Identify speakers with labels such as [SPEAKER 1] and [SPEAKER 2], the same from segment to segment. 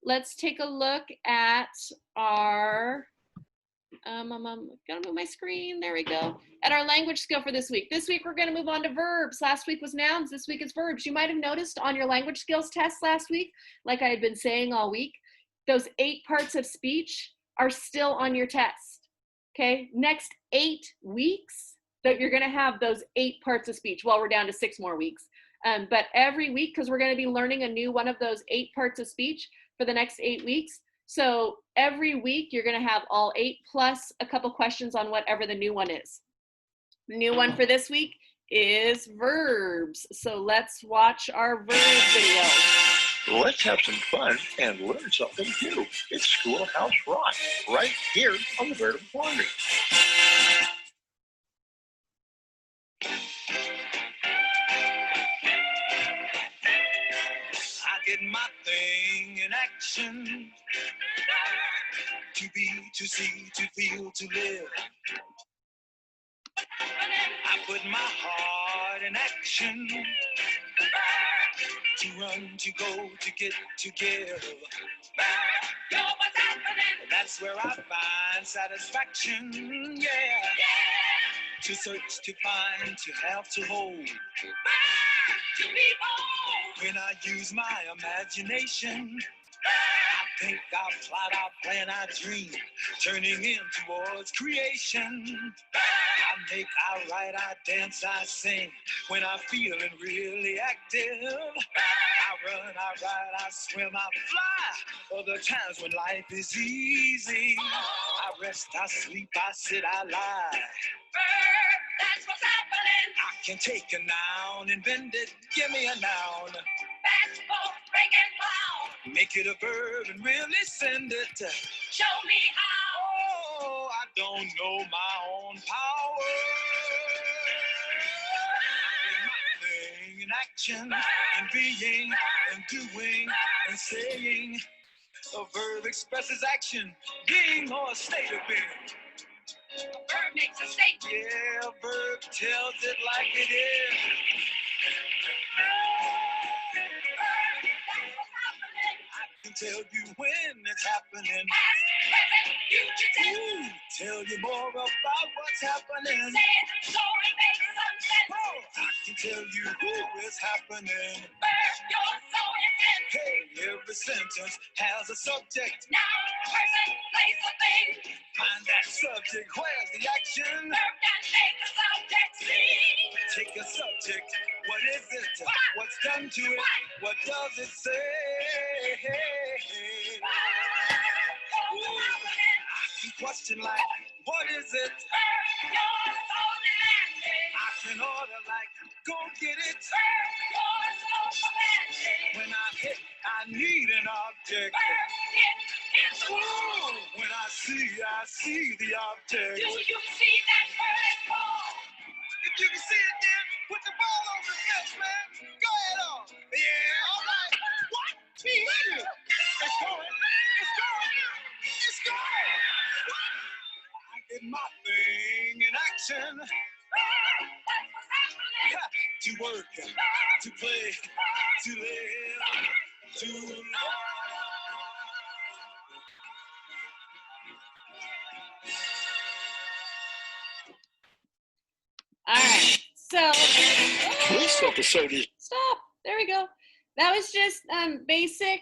[SPEAKER 1] let's take a look at our, I'm gonna move my screen, there we go, at our language skill for this week. This week we're gonna move on to verbs. Last week was nouns, this week is verbs. You might have noticed on your language skills test last week, like I had been saying all week, those 8 parts of speech are still on your test, okay? Next 8 weeks, that you're gonna have those 8 parts of speech. Well, we're down to 6 more weeks. But every week, because we're gonna be learning a new one of those 8 parts of speech for the next 8 weeks. So every week, you're gonna have all 8 plus a couple questions on whatever the new one is. The new one for this week is verbs. So let's watch our verbs video.
[SPEAKER 2] Let's have some fun and learn something new. It's Schoolhouse Rock, right here on the Bird of Wonder.
[SPEAKER 3] I get my thing in action. To be, to see, to feel, to live. I put my heart in action. To run, to go, to get, to give. That's where I find satisfaction, yeah. To search, to find, to have, to hold. To be bold. When I use my imagination, I think, I plot, I plan, I dream, turning in towards creation. I make, I write, I dance, I sing, when I'm feeling really active. I run, I ride, I swim, I fly, other times when life is easy. I rest, I sleep, I sit, I lie. That's what's happening. I can take a noun and bend it, give me a noun. Fast, both, break, and clown. Make it a verb and really send it. Show me how. Oh, I don't know my own power. My thing in action, and being, and doing, and saying. A verb expresses action, being, or a state of being. A verb makes a statement. Yeah, a verb tells it like it is. I can tell you when it's happening. Past, present, future tense. Tell you more about what's happening. Say it so it makes some sense. Oh, I can tell you who is happening. Verb, you're so intense. Hey, every sentence has a subject. Noun, person, place, or thing. Find that subject, where's the action? Verb can make a subject sing. Take a subject, what is it? What's done to it? What does it say? I can question like, what is it? I can order like, go get it. When I hit, I need an object. When I see the object. Do you see that bird ball? If you can see it, then put the ball on the fence, man. Go ahead on. Yeah, all right. What? See, it's going. It's going. It's going. I get my thing in action. To work, to play, to live, to love.
[SPEAKER 1] All right, so
[SPEAKER 2] This episode is...
[SPEAKER 1] stop. There we go. That was just basic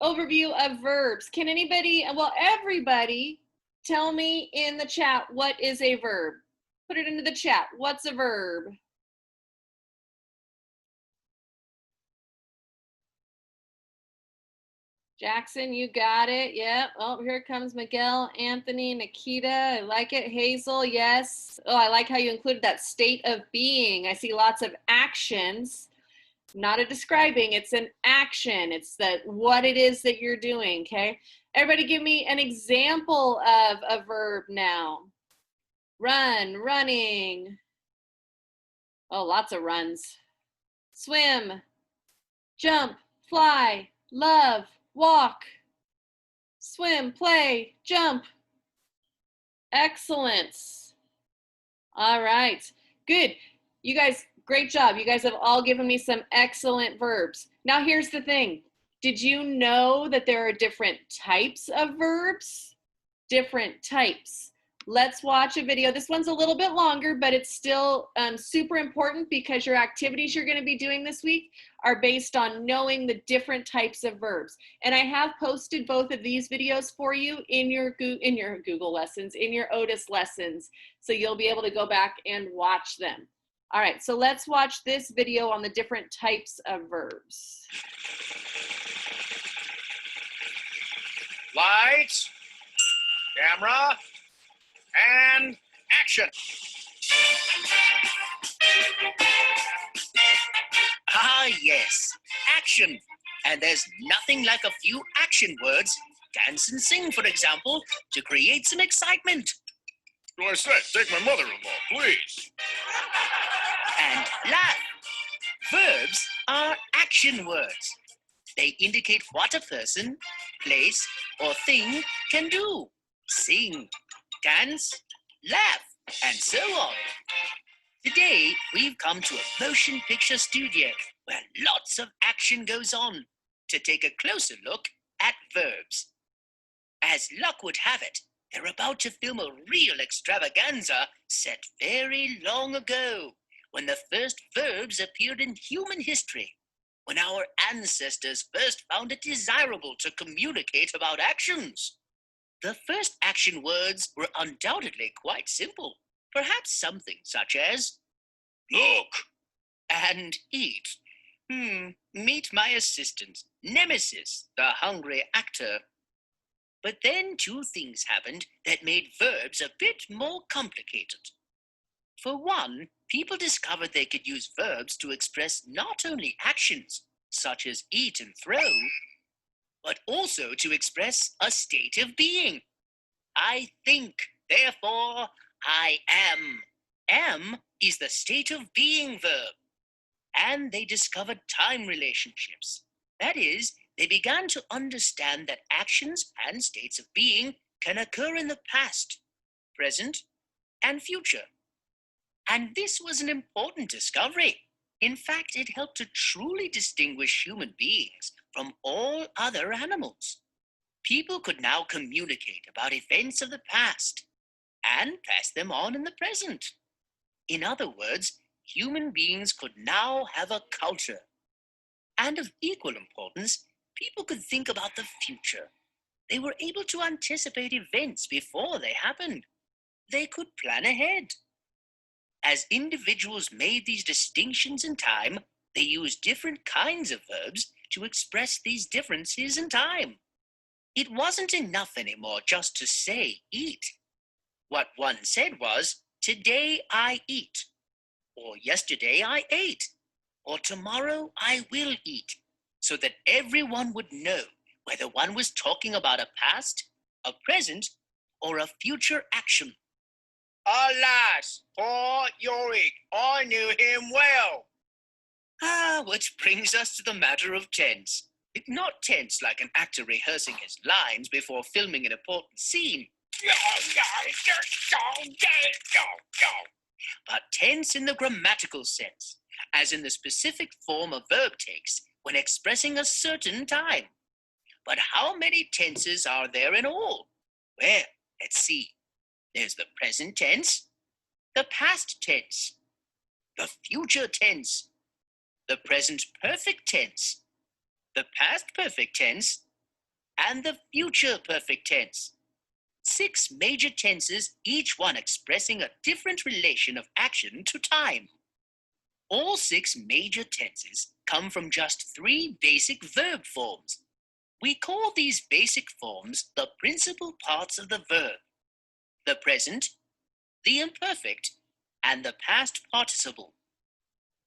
[SPEAKER 1] overview of verbs. Can anybody, well, everybody, tell me in the chat what is a verb? Put it into the chat. What's a verb? Jackson, you got it. Yep. Oh, here comes Miguel, Anthony, Nikita. I like it. Hazel, yes. Oh, I like how you included that state of being. I see lots of actions. Not a describing, it's an action. It's that what it is that you're doing, okay? Everybody give me an example of a verb now. Run, running. Oh, lots of runs. Swim, jump, fly, love, walk, swim, play, jump. Excellent. All right, good. You guys, great job. You guys have all given me some excellent verbs. Now here's the thing. Did you know that there are different types of verbs? Different types. Let's watch a video. This one's a little bit longer, but it's still super important because your activities you're going to be doing this week are based on knowing the different types of verbs. And I have posted both of these videos for you in your Google lessons, in your Otis lessons, so you'll be able to go back and watch them. All right, so let's watch this video on the different types of verbs.
[SPEAKER 4] Lights, camera, and action. Ah, yes, action. And there's nothing like a few action words, dance and sing, for example, to create some excitement.
[SPEAKER 2] So I said, take my mother-in-law, please.
[SPEAKER 4] And laugh. Verbs are action words. They indicate what a person, place, or thing can do. Sing, dance, laugh, and so on. Today, we've come to a motion picture studio where lots of action goes on to take a closer look at verbs. As luck would have it, they're about to film a real extravaganza set very long ago, when the first verbs appeared in human history, when our ancestors first found it desirable to communicate about actions. The first action words were undoubtedly quite simple, perhaps something such as look and eat. Meet my assistant, Nemesis, the hungry actor. But then two things happened that made verbs a bit more complicated. For one, people discovered they could use verbs to express not only actions, such as eat and throw, but also to express a state of being. I think, therefore I am. Am is the state of being verb. And they discovered time relationships. That is, they began to understand that actions and states of being can occur in the past, present, and future. And this was an important discovery. In fact, it helped to truly distinguish human beings from all other animals. People could now communicate about events of the past and pass them on in the present. In other words, human beings could now have a culture. And of equal importance, people could think about the future. They were able to anticipate events before they happened. They could plan ahead. As individuals made these distinctions in time, they used different kinds of verbs to express these differences in time. It wasn't enough anymore just to say eat. What one said was, today I eat, or yesterday I ate, or tomorrow I will eat, so that everyone would know whether one was talking about a past, a present, or a future action. Alas, poor Yorick, I knew him well. Which brings us to the matter of tense. Not tense like an actor rehearsing his lines before filming an important scene, but tense in the grammatical sense, as in the specific form a verb takes when expressing a certain time. But how many tenses are there in all? Well, let's see. There's the present tense, the past tense, the future tense, the present perfect tense, the past perfect tense, and the future perfect tense. 6 major tenses, each one expressing a different relation of action to time. All 6 major tenses come from just 3 basic verb forms. We call these basic forms the principal parts of the verb: the present, the imperfect, and the past participle.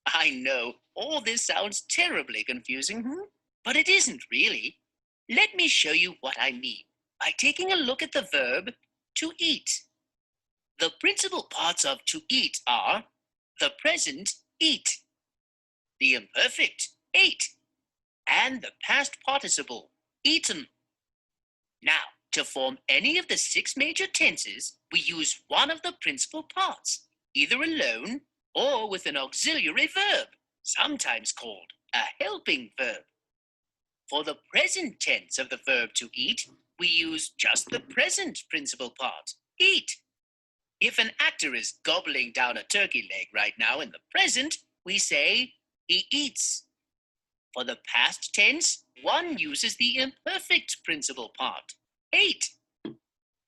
[SPEAKER 4] I know, all this sounds terribly confusing, but it isn't really. Let me show you what I mean by taking a look at the verb to eat. The principal parts of to eat are the present, eat, the imperfect, ate, and the past participle, eaten. Now, to form any of the 6 major tenses, we use one of the principal parts, either alone or with an auxiliary verb, sometimes called a helping verb. For the present tense of the verb to eat, we use just the present principal part, eat. If an actor is gobbling down a turkey leg right now in the present, we say he eats. For the past tense, one uses the imperfect principal part, ate.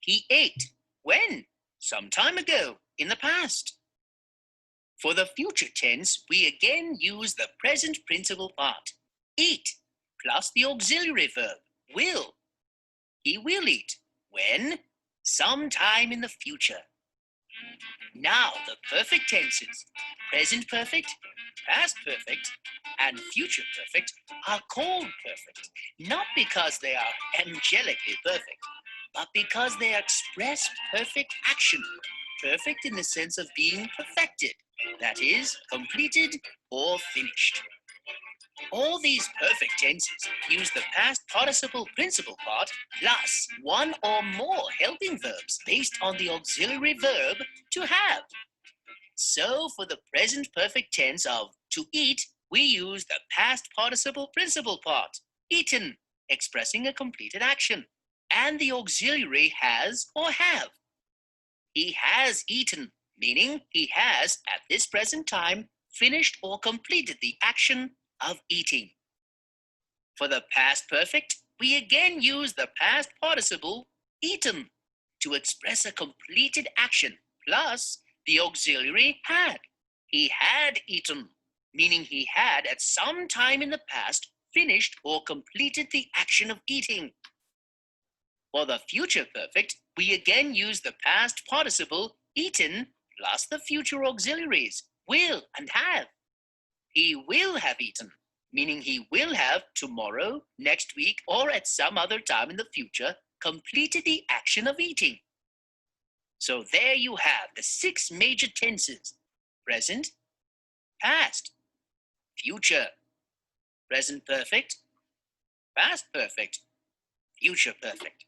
[SPEAKER 4] He ate. When? Some time ago, in the past. For the future tense, we again use the present principal part, eat, plus the auxiliary verb, will. He will eat. When? Sometime in the future. Now the perfect tenses, present perfect, past perfect, and future perfect, are called perfect, not because they are angelically perfect, but because they express perfect action, perfect in the sense of being perfected, that is, completed or finished. All these perfect tenses use the past participle principal part plus one or more helping verbs based on the auxiliary verb to have. So for the present perfect tense of to eat, we use the past participle principal part, eaten, expressing a completed action, and the auxiliary has or have. He has eaten, meaning he has, at this present time, finished or completed the action of eating. For the past perfect, we again use the past participle, eaten, to express a completed action, plus the auxiliary had. He had eaten, meaning he had at some time in the past finished or completed the action of eating. For the future perfect, we again use the past participle, eaten, plus the future auxiliaries, will and have. He will have eaten, meaning he will have tomorrow, next week, or at some other time in the future completed the action of eating. So there you have the 6 major tenses: present, past, future, present perfect, past perfect, future perfect.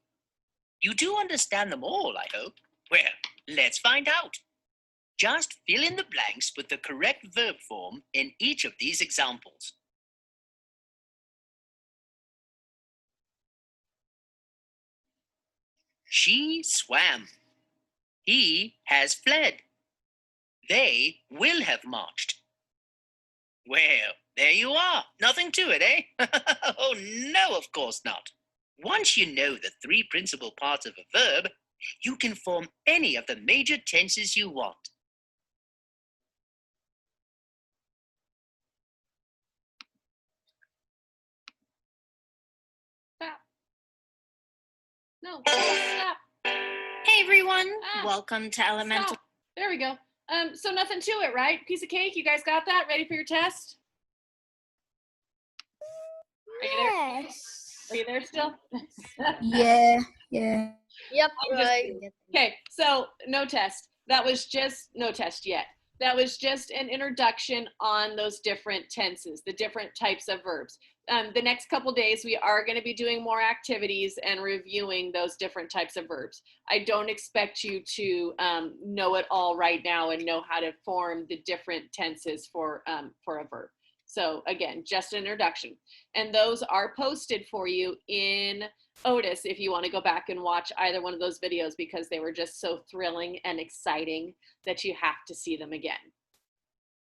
[SPEAKER 4] You do understand them all, I hope. Well, let's find out. Just fill in the blanks with the correct verb form in each of these examples. She swam. He has fled. They will have marched. Well, there you are. Nothing to it, eh? Oh, no, of course not. Once you know the 3 principal parts of a verb, you can form any of the major tenses you want.
[SPEAKER 1] Stop. No, stop.
[SPEAKER 5] Hey everyone, welcome to Elemental.
[SPEAKER 1] Stop. There we go. So nothing to it, right? Piece of cake. You guys got that? Ready for your test? Are you there?
[SPEAKER 6] Yes.
[SPEAKER 1] Are you there still?
[SPEAKER 6] Yeah.
[SPEAKER 5] Yep,
[SPEAKER 1] right. Okay, so no test. That was just no test yet. That was just an introduction on those different tenses, the different types of verbs. The next couple days, we are going to be doing more activities and reviewing those different types of verbs. I don't expect you to know it all right now and know how to form the different tenses for a verb. So again, just an introduction. And those are posted for you in Otis if you want to go back and watch either one of those videos, because they were just so thrilling and exciting that you have to see them again.